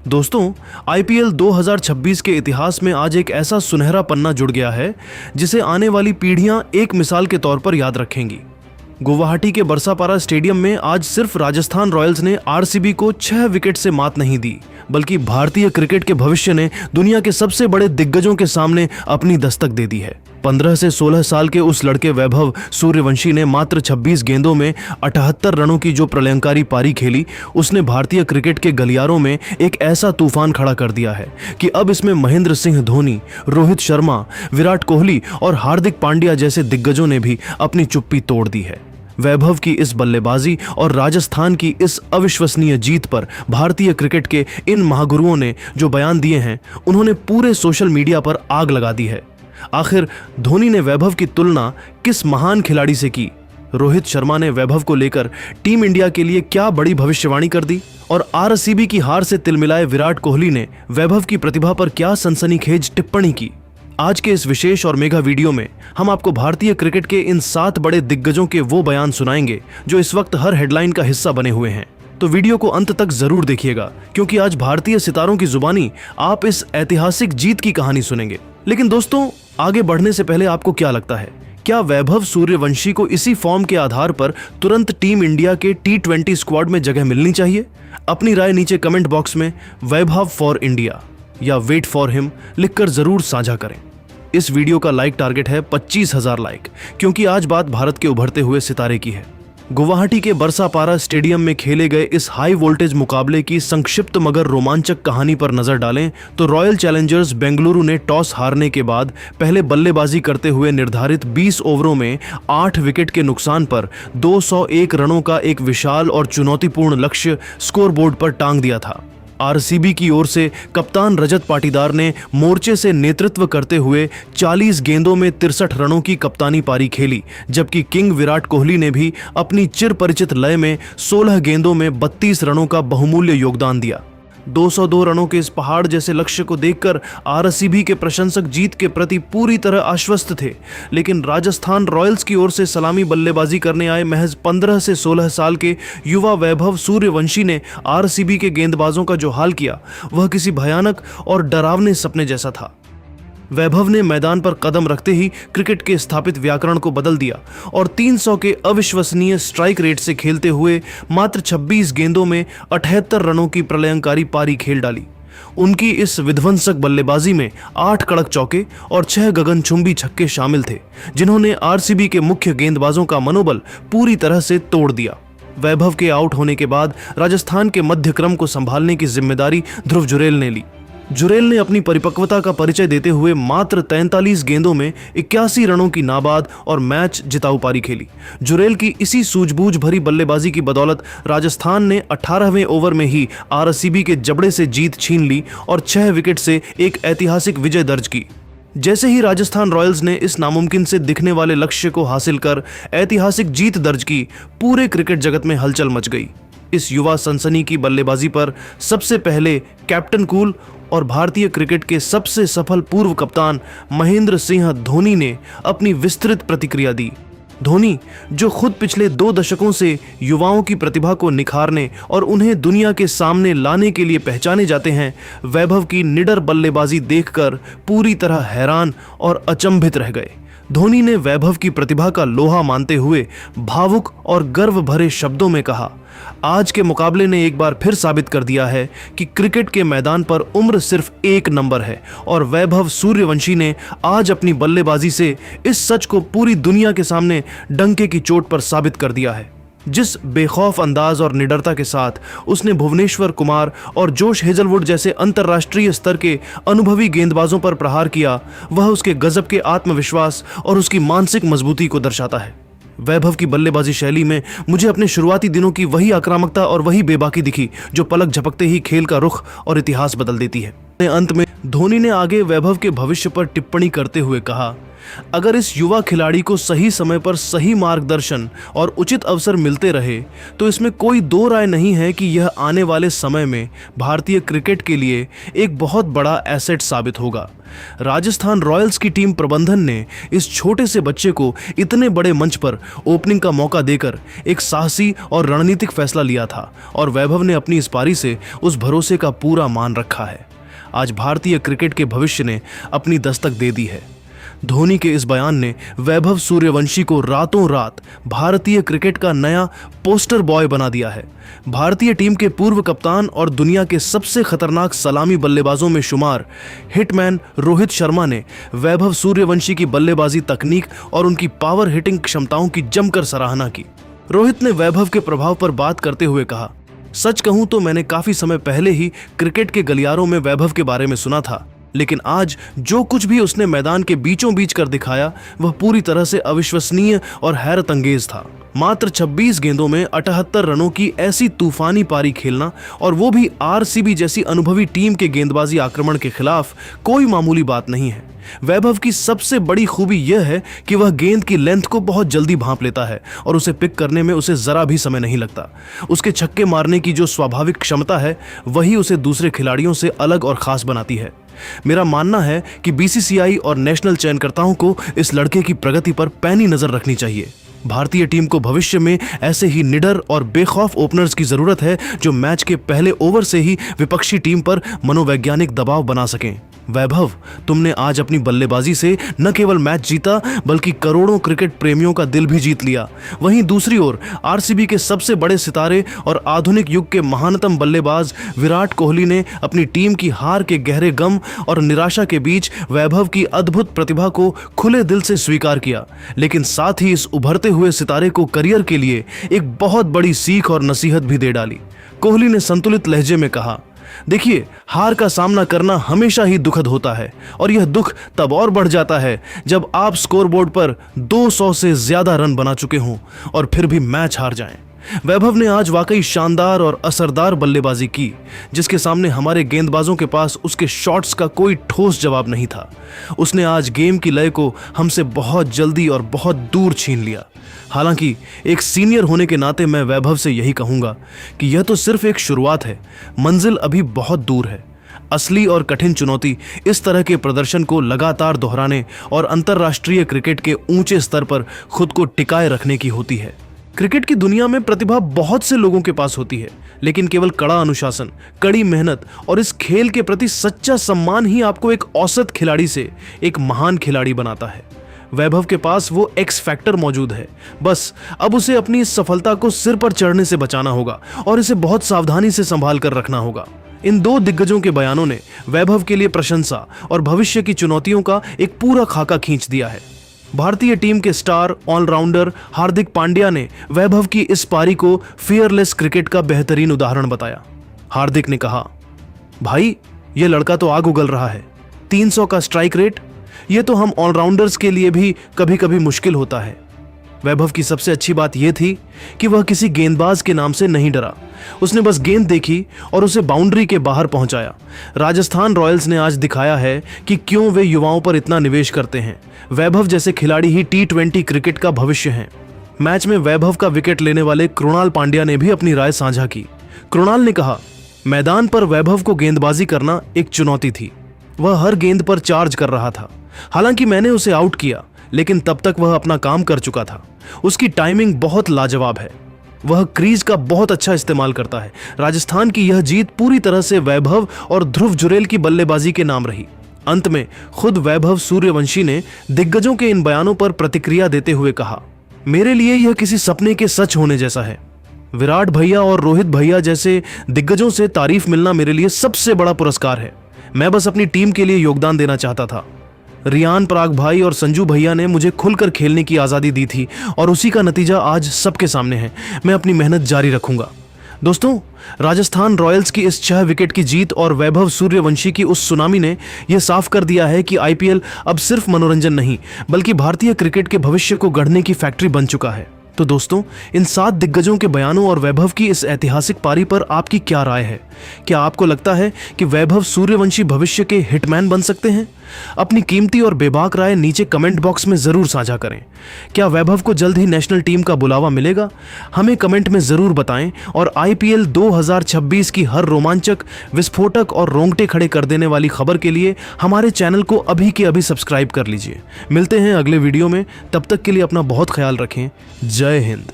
दोस्तों, आईपीएल 2026 के इतिहास में आज एक ऐसा सुनहरा पन्ना जुड़ गया है जिसे आने वाली पीढ़ियां एक मिसाल के तौर पर याद रखेंगी। गुवाहाटी के बरसापारा स्टेडियम में आज सिर्फ राजस्थान रॉयल्स ने आरसीबी को 6 विकेट से मात नहीं दी, बल्कि भारतीय क्रिकेट के भविष्य ने दुनिया के सबसे बड़े दिग्गजों के सामने अपनी दस्तक दे दी है। 15 से 16 साल के उस लड़के वैभव सूर्यवंशी ने मात्र 26 गेंदों में 78 रनों की जो प्रलयंकारी पारी खेली, उसने भारतीय क्रिकेट के गलियारों में एक ऐसा तूफान खड़ा कर दिया है कि अब इसमें महेंद्र सिंह धोनी, रोहित शर्मा, विराट कोहली और हार्दिक पांड्या जैसे दिग्गजों ने भी अपनी चुप्पी तोड़ दी है। वैभव की इस बल्लेबाजी और राजस्थान की इस अविश्वसनीय जीत पर भारतीय क्रिकेट के इन महागुरुओं ने जो बयान दिए हैं, उन्होंने पूरे सोशल मीडिया पर आग लगा दी है। आखिर धोनी ने वैभव की तुलना किस महान खिलाड़ी से की? रोहित शर्मा ने वैभव को लेकर टीम इंडिया के लिए क्या बड़ी भविष्यवाणी कर दी? और आरसीबी की हार से तिलमिलाए विराट कोहली ने वैभव की प्रतिभा पर क्या सनसनीखेज टिप्पणी की? आज के इस विशेष और मेगा वीडियो में हम आपको भारतीय क्रिकेट के इन 7 बड़े दिग्गजों के वो बयान सुनाएंगे जो इस वक्त हर हेडलाइन का हिस्सा बने हुए हैं। तो वीडियो को अंत तक जरूर देखिएगा, क्योंकि आज भारतीय सितारों की जुबानी आप इस ऐतिहासिक जीत की कहानी सुनेंगे। लेकिन दोस्तों, आगे बढ़ने से पहले आपको क्या लगता है, क्या वैभव सूर्यवंशी को इसी फॉर्म के आधार पर तुरंत टीम इंडिया के T20 स्क्वाड में जगह मिलनी चाहिए? अपनी राय नीचे कमेंट बॉक्स में वैभव फॉर इंडिया या वेट फॉर हिम लिखकर जरूर साझा करें। इस वीडियो का लाइक टारगेट है 25,000 लाइक, क्योंकि आज बात भारत के उभरते हुए सितारे की है। गुवाहाटी के बरसापारा स्टेडियम में खेले गए इस हाई वोल्टेज मुकाबले की संक्षिप्त मगर रोमांचक कहानी पर नजर डालें तो रॉयल चैलेंजर्स बेंगलुरु ने टॉस हारने के बाद पहले बल्लेबाजी करते हुए निर्धारित 20 ओवरों में 8 विकेट के नुकसान पर 201 रनों का एक विशाल और चुनौतीपूर्ण लक्ष्य स्कोरबोर्ड पर टांग दिया था। आरसीबी की ओर से कप्तान रजत पाटीदार ने मोर्चे से नेतृत्व करते हुए 40 गेंदों में 63 रनों की कप्तानी पारी खेली, जबकि किंग विराट कोहली ने भी अपनी चिरपरिचित लय में 16 गेंदों में 32 रनों का बहुमूल्य योगदान दिया। 202 रनों के इस पहाड़ जैसे लक्ष्य को देखकर आरसीबी के प्रशंसक जीत के प्रति पूरी तरह आश्वस्त थे, लेकिन राजस्थान रॉयल्स की ओर से सलामी बल्लेबाजी करने आए महज 15 से 16 साल के युवा वैभव सूर्यवंशी ने आरसीबी के गेंदबाजों का जो हाल किया, वह किसी भयानक और डरावने सपने जैसा था। वैभव ने मैदान पर कदम रखते ही क्रिकेट के स्थापित व्याकरण को बदल दिया और 300 के अविश्वसनीय स्ट्राइक रेट से खेलते हुए मात्र 26 गेंदों में 78 रनों की प्रलयंकारी पारी खेल डाली। उनकी इस विध्वंसक बल्लेबाजी में 8 कड़क चौके और 6 गगनचुंबी छक्के शामिल थे, जिन्होंने आरसीबी के मुख्य गेंदबाजों का मनोबल पूरी तरह से तोड़ दिया। वैभव के आउट होने के बाद राजस्थान के मध्य क्रम को संभालने की जिम्मेदारी ध्रुव जुरैल ने ली। जुरैल ने अपनी परिपक्वता का परिचय देते हुए मात्र 43 गेंदों में 81 रनों की नाबाद और मैच जिताऊ पारी खेली। जुरैल की इसी सूझबूझ भरी बल्लेबाजी की बदौलत राजस्थान ने 18वें ओवर में ही आरसीबी के जबड़े से जीत छीन ली और 6 विकेट से एक ऐतिहासिक विजय दर्ज की। जैसे ही राजस्थान रॉयल्स ने इस नामुमकिन से दिखने वाले लक्ष्य को हासिल कर ऐतिहासिक जीत दर्ज की, पूरे क्रिकेट जगत में हलचल मच गई। इस युवा सनसनी की बल्लेबाजी पर सबसे पहले कैप्टन कूल और भारतीय क्रिकेट के सबसे सफल पूर्व कप्तान महेंद्र सिंह धोनी ने अपनी विस्तृत प्रतिक्रिया दी। धोनी, जो खुद पिछले 2 दशकों से युवाओं की प्रतिभा को निखारने और उन्हें दुनिया के सामने लाने के लिए पहचाने जाते हैं, वैभव की निडर बल्लेबाजी देखकर पूरी तरह हैरान और अचंभित रह गए। धोनी ने वैभव की प्रतिभा का लोहा मानते हुए भावुक और गर्व भरे शब्दों में कहा, आज के मुकाबले ने एक बार फिर साबित कर दिया है कि क्रिकेट के मैदान पर उम्र सिर्फ एक नंबर है और वैभव सूर्यवंशी ने आज अपनी बल्लेबाजी से इस सच को पूरी दुनिया के सामने डंके की चोट पर साबित कर दिया है। जिस बेखौफ अंदाज और निडरता के साथ उसने भुवनेश्वर कुमार और जोश हेजलवुड जैसे अंतर्राष्ट्रीय स्तर के अनुभवी गेंदबाजों पर प्रहार किया, वह उसके गजब के आत्मविश्वास और उसकी मानसिक मजबूती को दर्शाता है। वैभव की बल्लेबाजी शैली में मुझे अपने शुरुआती दिनों की वही आक्रामकता और वही बेबाकी दिखी जो पलक झपकते ही खेल का रुख और इतिहास बदल देती है। अंत में धोनी ने आगे वैभव के भविष्य पर टिप्पणी करते हुए कहा अगर इस युवा खिलाड़ी को सही समय पर सही मार्गदर्शन और उचित अवसर मिलते रहे तो इसमें कोई दो राय नहीं है कि यह आने वाले समय में भारतीय क्रिकेट के लिए एक बहुत बड़ा एसेट साबित होगा। राजस्थान रॉयल्स की टीम प्रबंधन ने इस छोटे से बच्चे को इतने बड़े मंच पर ओपनिंग का मौका देकर एक साहसी और रणनीतिक फैसला लिया था और वैभव ने अपनी इस पारी से उस भरोसे का पूरा मान रखा है। आज भारतीय क्रिकेट के भविष्य ने अपनी दस्तक दे दी है। धोनी के इस बयान ने वैभव सूर्यवंशी को रातों रात भारतीय क्रिकेट का नया पोस्टर बॉय बना दिया है। भारतीय टीम के पूर्व कप्तान और दुनिया के सबसे खतरनाक सलामी बल्लेबाजों में शुमार हिटमैन रोहित शर्मा ने वैभव सूर्यवंशी की बल्लेबाजी तकनीक और उनकी पावर हिटिंग क्षमताओं की जमकर सराहना की। रोहित ने वैभव के प्रभाव पर बात करते हुए कहा, सच कहूं तो मैंने काफी समय पहले ही क्रिकेट के गलियारों में वैभव के बारे में सुना था, लेकिन आज जो कुछ भी उसने मैदान के बीचों बीच कर दिखाया वह पूरी तरह से अविश्वसनीय और हैरत अंगेज था। मात्र 26 गेंदों में 78 रनों की ऐसी तूफानी पारी खेलना और वो भी आरसीबी जैसी अनुभवी टीम के गेंदबाजी आक्रमण के खिलाफ कोई मामूली बात नहीं है। वैभव की सबसे बड़ी खूबी यह है कि वह गेंद की लेंथ को बहुत जल्दी भांप लेता है और उसे पिक करने में उसे जरा भी समय नहीं लगता। उसके छक्के मारने की जो स्वाभाविक क्षमता है वही उसे दूसरे खिलाड़ियों से अलग और खास बनाती है। मेरा मानना है कि बीसीसीआई और नेशनल चयनकर्ताओं को इस लड़के की प्रगति पर पैनी नजर रखनी चाहिए। भारतीय टीम को भविष्य में ऐसे ही निडर और बेखौफ ओपनर्स की जरूरत है जो मैच के पहले ओवर से ही विपक्षी टीम पर मनोवैज्ञानिक दबाव बना सकें। वैभव, तुमने आज अपनी बल्लेबाजी से न केवल मैच जीता बल्कि करोड़ों क्रिकेट प्रेमियों का दिल भी जीत लिया। वहीं दूसरी ओर आरसीबी के सबसे बड़े सितारे और आधुनिक युग के महानतम बल्लेबाज विराट कोहली ने अपनी टीम की हार के गहरे गम और निराशा के बीच वैभव की अद्भुत प्रतिभा को खुले दिल से स्वीकार किया, लेकिन साथ ही इस उभरते हुए सितारे को करियर के लिए एक बहुत बड़ी सीख और नसीहत भी दे डाली। कोहली ने संतुलित लहजे में कहा, देखिए, हार का सामना करना हमेशा ही दुखद होता है और यह दुख तब और बढ़ जाता है जब आप स्कोरबोर्ड पर 200 से ज्यादा रन बना चुके हों और फिर भी मैच हार जाएं। वैभव ने आज वाकई शानदार और असरदार बल्लेबाजी की, जिसके सामने हमारे गेंदबाजों के पास उसके शॉट्स का कोई ठोस जवाब नहीं था। उसने आज गेम की लय को हमसे बहुत जल्दी और बहुत दूर छीन लिया। हालांकि एक सीनियर होने के नाते मैं वैभव से यही कहूंगा कि यह तो सिर्फ एक शुरुआत है, मंजिल अभी बहुत दूर है। असली और कठिन चुनौती इस तरह के प्रदर्शन को लगातार दोहराने और अंतर्राष्ट्रीय क्रिकेट के ऊंचे स्तर पर खुद को टिकाए रखने की होती है। क्रिकेट की दुनिया में प्रतिभा बहुत से लोगों के पास होती है, लेकिन केवल कड़ा अनुशासन, कड़ी मेहनत और इस खेल के प्रति सच्चा सम्मान ही आपको एक औसत खिलाड़ी से एक महान खिलाड़ी बनाता है। वैभव के पास वो एक्स फैक्टर मौजूद है, बस अब उसे अपनी इस सफलता को सिर पर चढ़ने से बचाना होगा और इसे बहुत सावधानी से संभाल कर रखना होगा। इन दो दिग्गजों के बयानों ने वैभव के लिए प्रशंसा और भविष्य की चुनौतियों का एक पूरा खाका खींच दिया है। भारतीय टीम के स्टार ऑलराउंडर हार्दिक पांड्या ने वैभव की इस पारी को फियरलेस क्रिकेट का बेहतरीन उदाहरण बताया। हार्दिक ने कहा, भाई ये लड़का तो आग उगल रहा है। 300 का स्ट्राइक रेट, ये तो हम ऑलराउंडर्स के लिए भी कभी कभी मुश्किल होता है। वैभव की सबसे अच्छी बात यह थी कि वह किसी गेंदबाज के नाम से नहीं डरा। उसने बस गेंद देखी और उसे बाउंड्री के बाहर पहुंचाया। राजस्थान रॉयल्स ने आज दिखाया है कि क्यों वे युवाओं पर इतना निवेश करते हैं। वैभव जैसे खिलाड़ी ही T20 क्रिकेट का भविष्य हैं। मैच में वैभव का विकेट लेने वाले कृणाल पांड्या ने भी अपनी राय साझा की। कृणाल ने कहा, मैदान पर वैभव को गेंदबाजी करना एक चुनौती थी। वह हर गेंद पर चार्ज कर रहा था। हालांकि मैंने उसे आउट किया, लेकिन तब तक वह अपना काम कर चुका था। उसकी टाइमिंग बहुत लाजवाब है। वह क्रीज का बहुत अच्छा इस्तेमाल करता है। राजस्थान की यह जीत पूरी तरह से वैभव और ध्रुव जुरेल की बल्लेबाजी के नाम रही। अंत में खुद वैभव सूर्यवंशी ने दिग्गजों के इन बयानों पर प्रतिक्रिया देते हुए कहा, मेरे लिए यह किसी सपने के सच होने जैसा है। विराट भैया और रोहित भैया जैसे दिग्गजों से तारीफ मिलना मेरे लिए सबसे बड़ा पुरस्कार है। मैं बस अपनी टीम के लिए योगदान देना चाहता था। रियान पराग भाई और संजू भैया ने मुझे खुलकर खेलने की आज़ादी दी थी और उसी का नतीजा आज सबके सामने है। मैं अपनी मेहनत जारी रखूंगा। दोस्तों, राजस्थान रॉयल्स की इस 6 विकेट की जीत और वैभव सूर्यवंशी की उस सुनामी ने यह साफ कर दिया है कि आईपीएल अब सिर्फ मनोरंजन नहीं बल्कि भारतीय क्रिकेट के भविष्य को गढ़ने की फैक्ट्री बन चुका है। तो दोस्तों, इन 7 दिग्गजों के बयानों और वैभव की इस ऐतिहासिक पारी पर आपकी क्या राय है? क्या आपको लगता है कि वैभव सूर्यवंशी भविष्य के हिटमैन बन सकते हैं? अपनी कीमती और बेबाक राय नीचे कमेंट बॉक्स में जरूर साझा करें। क्या वैभव को जल्द ही नेशनल टीम का बुलावा मिलेगा? हमें कमेंट में जरूर बताएं और IPL 2026 की हर रोमांचक, विस्फोटक और रोंगटे खड़े कर देने वाली खबर के लिए हमारे चैनल को अभी के अभी सब्सक्राइब कर लीजिए। मिलते हैं अगले वीडियो में, तब तक के लिए अपना बहुत ख्याल रखें। जय हिंद।